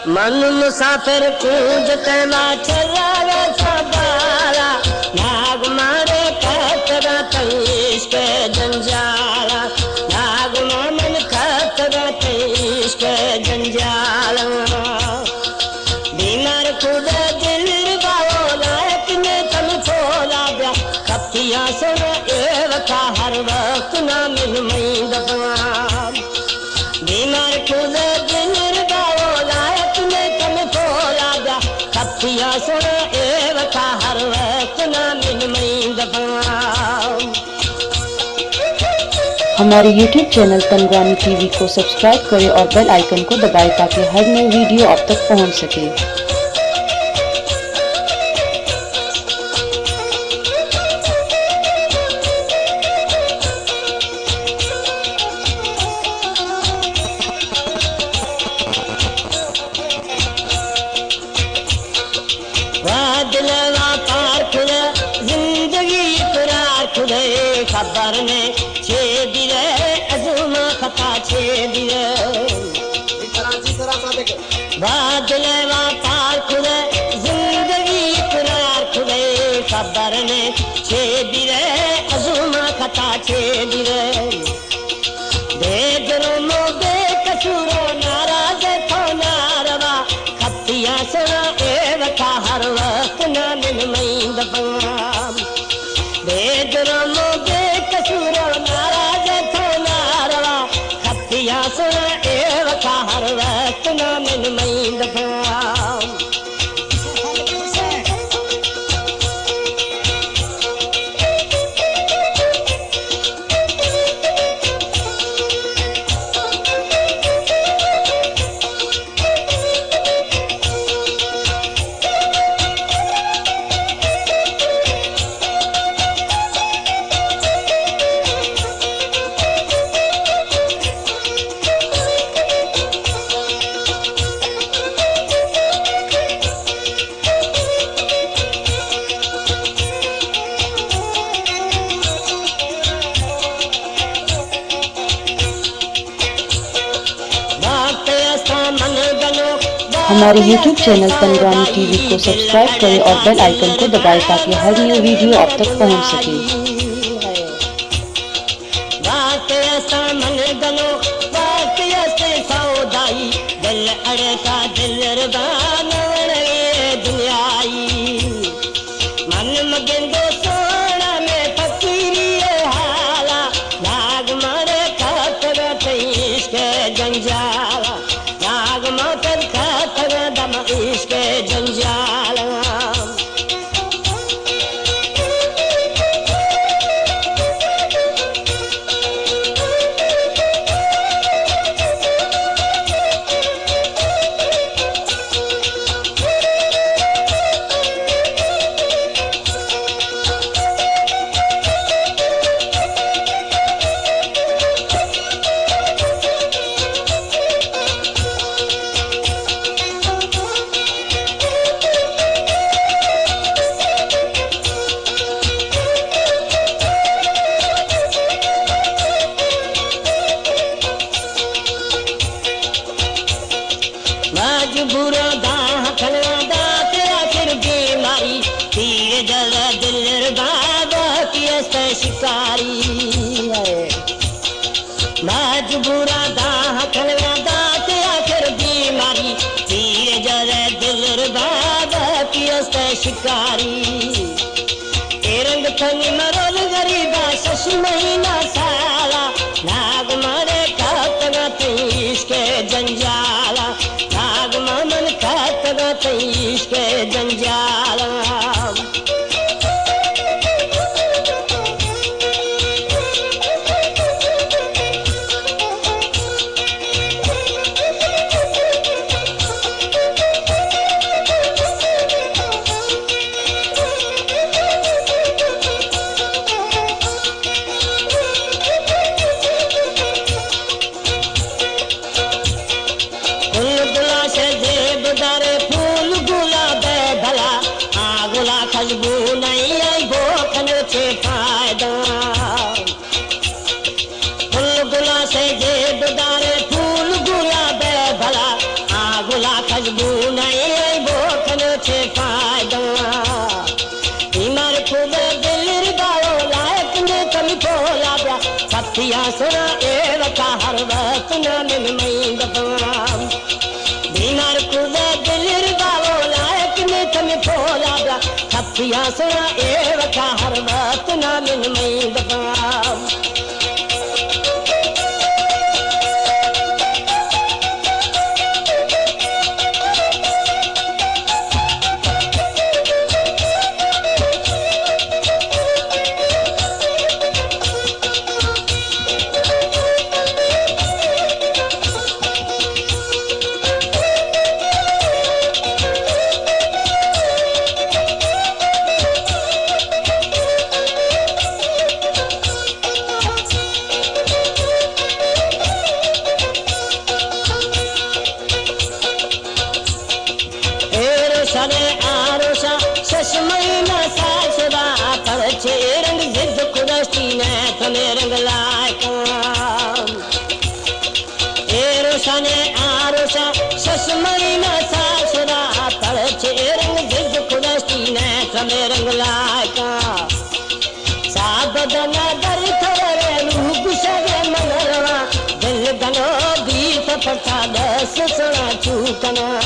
मन मुसाफिर कूंजते माछरा सबारा नाग मारे खतरा तईश के जंजाला नाग मन खतरा तईश के जंजाला बीमार खुद दिल बाओ लायक ने तन छोला ब्या कपिया सुन एवका हर वक्त ना मिल मई दफा बीमार खुद दिल बाओ लायक ने तन छोला ब्या कपिया सुन एवका हर वक्त ना मिल मई दफा। हमारे YouTube चैनल तनगानी टीवी को सब्सक्राइब करें और बेल आइकन को दबाएं ताकि हर नई वीडियो आप तक पहुंच सके। जिंदगी इकरार खुदे खबर ने छे दिले अजुमा खता छे दिले बादले पार खुदे जिंदगी इकरार खुदे खबर ने छे दिले अजुमा खता छे दिले बेजरो मोगे कसूरो नाराज थो नारवा खतिया सुना एवका हर वक्त ना मिल मई दफा बेजरो मोगे कसूरो नाराज थो नारवा खतिया सुना एवका हर वक्त ना मिल मई दफा। हमारे YouTube चैनल तनगानी टीवी को सब्सक्राइब करें और बेल आइकन को दबाएं ताकि हर नई वीडियो आप तक पहुंच सके। दिल अड़का दिल मन मगेंदो सोना में फकीरी हाला नाग मारे खतरा तईश के जंजाला नाग मातर खतरा दम इश्क जंजाला मजबूरा दाह खलवा दात आखिर बीमारी तीर जल दिल बाबा की शिकारी है मजबूरा दाह खलवा दात आखिर बीमारी तीर जल दिल बाबा की शिकारी रंग थनी मरोल गरीबा शश महीना साला नाग मारे खतरा तईश के जंजाला नाग मन खतरा तईश के जंजाला। खजबू नहीं बोखन छे फायदा बीमार खूब दिल गाओ लायक ने कमी खोला ब्या सतिया सुना ए वका हर वक्त ना मिल मई दफा बीमार खूब दिल गाओ लायक ने कमी खोला ब्या सतिया सुना ए वका हर वक्त ना मिल मई दफा महीना सासदा पर छे रंग जिद खुदस्ती ने थने रंग लायक ए रोशने आरोशा सस महीना सासदा पर छे रंग जिद खुदस्ती ने थने रंग लायक साबदना दर थरे रूप सगे मनरवा दिल गनो गीत पता दस सुना चूकना